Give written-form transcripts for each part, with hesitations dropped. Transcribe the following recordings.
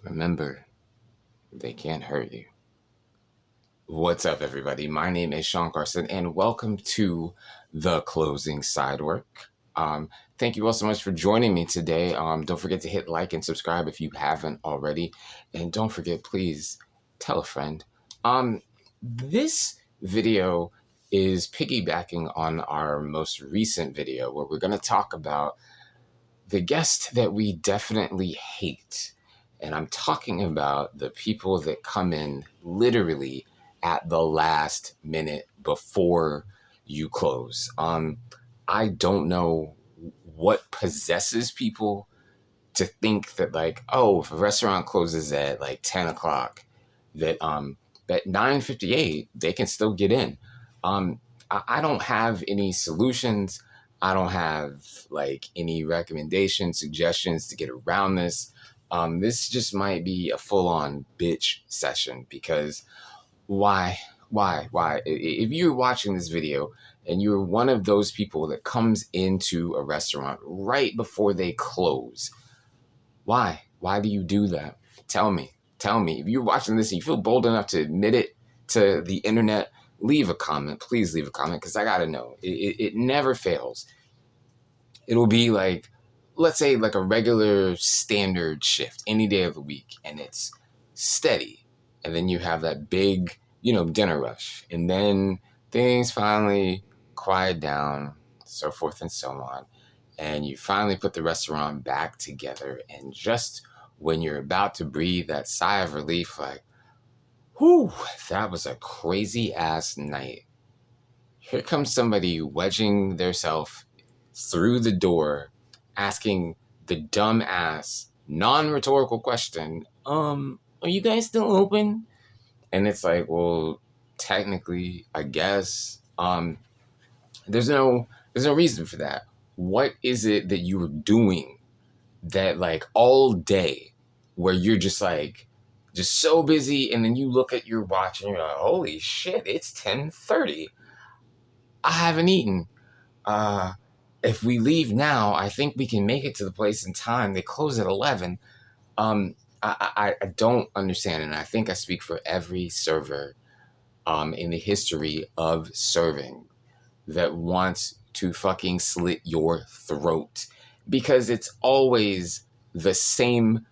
Remember, they can't hurt you. What's up, everybody? My name is Sean Carson, and welcome to the closing Sidework. Thank you all so much for joining me today. Don't forget to hit like and subscribe if you haven't already, and don't forget, please tell a friend. This video is piggybacking on our most recent video where we're going to talk about the guest that we definitely hate. And I'm talking about the people that come in literally at the last minute before you close. I don't know what possesses people to think that, like, oh, if a restaurant closes at like 10 o'clock, that 9:58 they can still get in. I don't have any solutions. I don't have like any recommendations, suggestions to get around this. This just might be a full-on bitch session because why? Why? If you're watching this video and you're one of those people that comes into a restaurant right before they close, why? Why do you do that? Tell me. Tell me. If you're watching this and you feel bold enough to admit it to the internet, leave a comment. Please leave a comment because I got to know. It never fails. It'll be like, let's say, like a regular standard shift any day of the week, and it's steady. And then you have that big, dinner rush. And then things finally quiet down, so forth and so on. And you finally put the restaurant back together. And just when you're about to breathe that sigh of relief, like, whew, that was a crazy ass night. Here comes somebody wedging theirself through the door, asking the dumb ass, non-rhetorical question, are you guys still open? And it's like, well, technically, I guess. There's no reason for that. What is it that you were doing that, like, all day where you're just like just so busy, and then you look at your watch and you're like, holy shit, it's 10:30. I haven't eaten. Uh if we leave now, I think we can make it to the place in time. They close at 11. I don't understand, and I think I speak for every server in the history of serving that wants to fucking slit your throat, because it's always the same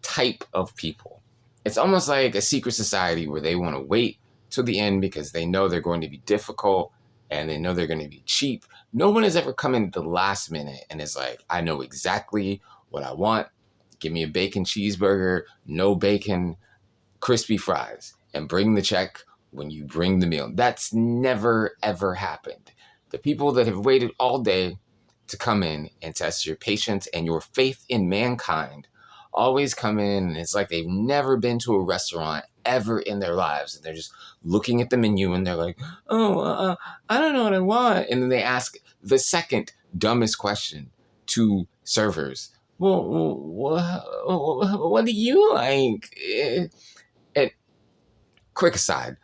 type of people. It's almost like a secret society where they want to wait till the end because they know they're going to be difficult and they know they're going to be cheap. No one has ever come in at the last minute and is like, I know exactly what I want. Give me a bacon cheeseburger, no bacon, crispy fries, and bring the check when you bring the meal. That's never, ever happened. The people that have waited all day to come in and test your patience and your faith in mankind always come in, and it's like they've never been to a restaurant ever in their lives, and they're just looking at the menu and they're like, oh, I don't know what I want. And then they ask the second dumbest question to servers. Well, what do you like? And quick aside,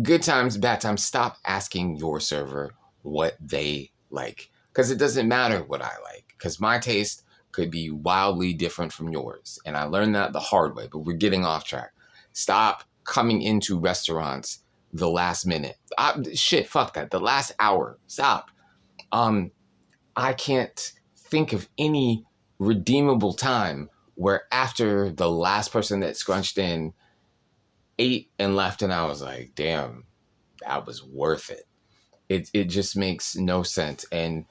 good times, bad times, stop asking your server what they like, because it doesn't matter what I like, because my taste could be wildly different from yours. And I learned that the hard way, but we're getting off track. Stop coming into restaurants the last minute. Shit, fuck that. The last hour. Stop. I can't think of any redeemable time where after the last person that scrunched in ate and left, and I was like, damn, that was worth it. It just makes no sense. And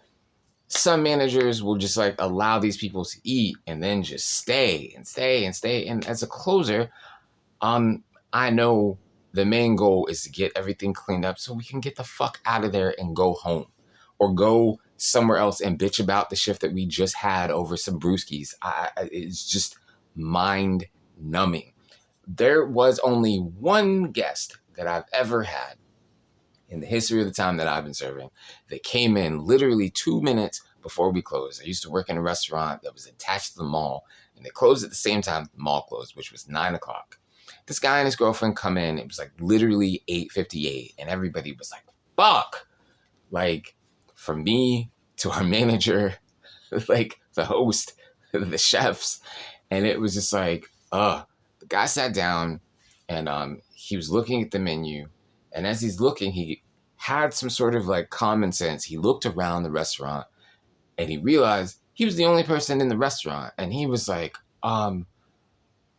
some managers will just like allow these people to eat and then just stay and stay and stay. And as a closer, I know the main goal is to get everything cleaned up so we can get the fuck out of there and go home, or go somewhere else and bitch about the shift that we just had over some brewskis. It's just mind numbing. There was only one guest that I've ever had in the history of the time that I've been serving that came in literally 2 minutes before we closed. I used to work in a restaurant that was attached to the mall, and they closed at the same time the mall closed, which was 9 o'clock. This guy and his girlfriend come in. It was like literally 8:58, and everybody was like, fuck. Like, from me to our manager, like the host, the chefs, And it was just like, the guy sat down and he was looking at the menu. And as he's looking, he had some sort of like common sense. He looked around the restaurant and he realized he was the only person in the restaurant. And he was like,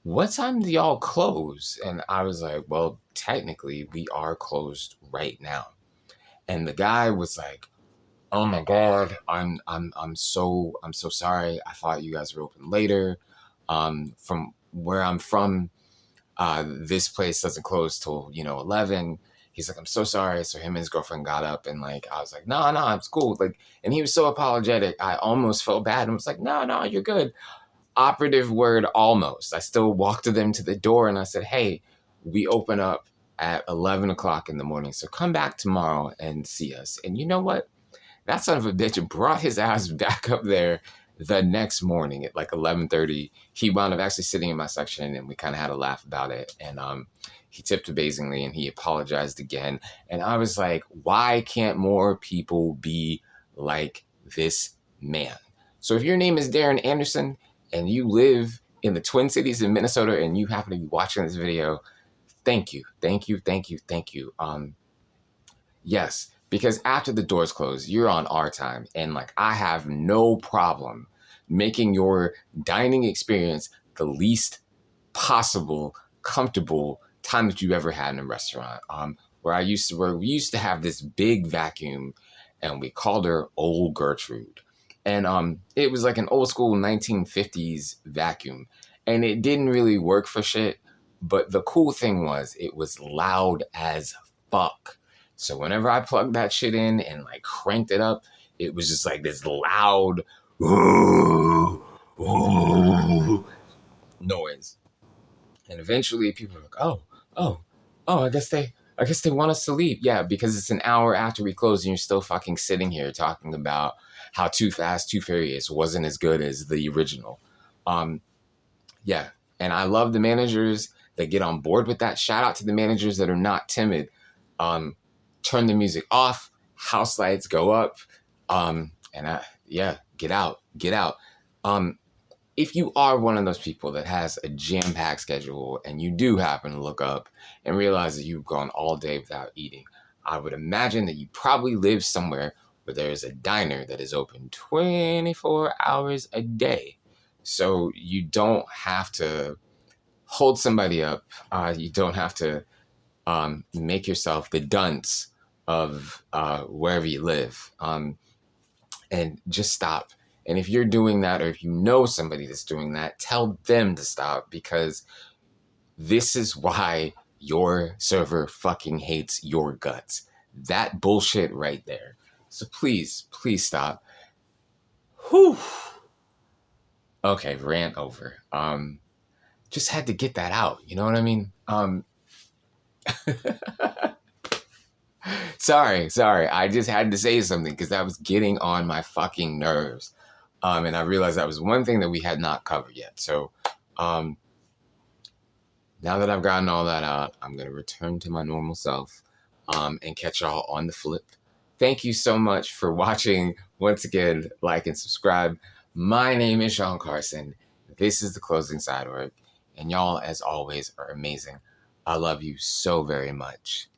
what time do y'all close? And I was like, well, technically we are closed right now. And the guy was like, oh my God, I'm so sorry. I thought you guys were open later. From where I'm from, this place doesn't close till 11. He's like, I'm so sorry. So him and his girlfriend got up and like I was like, no, it's cool. Like, and he was so apologetic. I almost felt bad and was like, no, you're good. Operative word, almost. I still walked to them to the door and I said, hey, we open up at 11 o'clock in the morning. So come back tomorrow and see us. And you know what? That son of a bitch brought his ass back up there the next morning at like 11:30. He wound up actually sitting in my section and we kind of had a laugh about it. And he tipped amazingly and he apologized again. And I was like, why can't more people be like this man? So if your name is Darren Anderson and you live in the Twin Cities in Minnesota and you happen to be watching this video, thank you. Yes, because after the doors close, you're on our time. And like, I have no problem making your dining experience the least possible, comfortable time that you ever had in a restaurant. Where we used to have this big vacuum and we called her Old Gertrude. And it was like an old school 1950s vacuum. And it didn't really work for shit. But the cool thing was it was loud as fuck. So whenever I plugged that shit in and like cranked it up, it was just like this loud noise. And eventually people were like, oh, I guess they want us to leave. Yeah, because it's an hour after we close and you're still fucking sitting here talking about how Too Fast, Too Furious wasn't as good as the original. Yeah. And I love the managers that get on board with that. Shout out to the managers that are not timid. Turn the music off, house lights go up, get out. If you are one of those people that has a jam-packed schedule and you do happen to look up and realize that you've gone all day without eating, I would imagine that you probably live somewhere where there is a diner that is open 24 hours a day. So you don't have to hold somebody up. You don't have to make yourself the dunce of wherever you live, and just stop. And if you're doing that, or if you know somebody that's doing that, tell them to stop, because this is why your server fucking hates your guts. That bullshit right there. So please stop. Whew. Okay, rant over. Just had to get that out. You know what I mean? Sorry. I just had to say something because that was getting on my fucking nerves. And I realized that was one thing that we had not covered yet. So now that I've gotten all that out, I'm going to return to my normal self and catch y'all on the flip. Thank you so much for watching. Once again, like and subscribe. My name is Sean Carson. This is The Closing Sidework. And y'all, as always, are amazing. I love you so very much.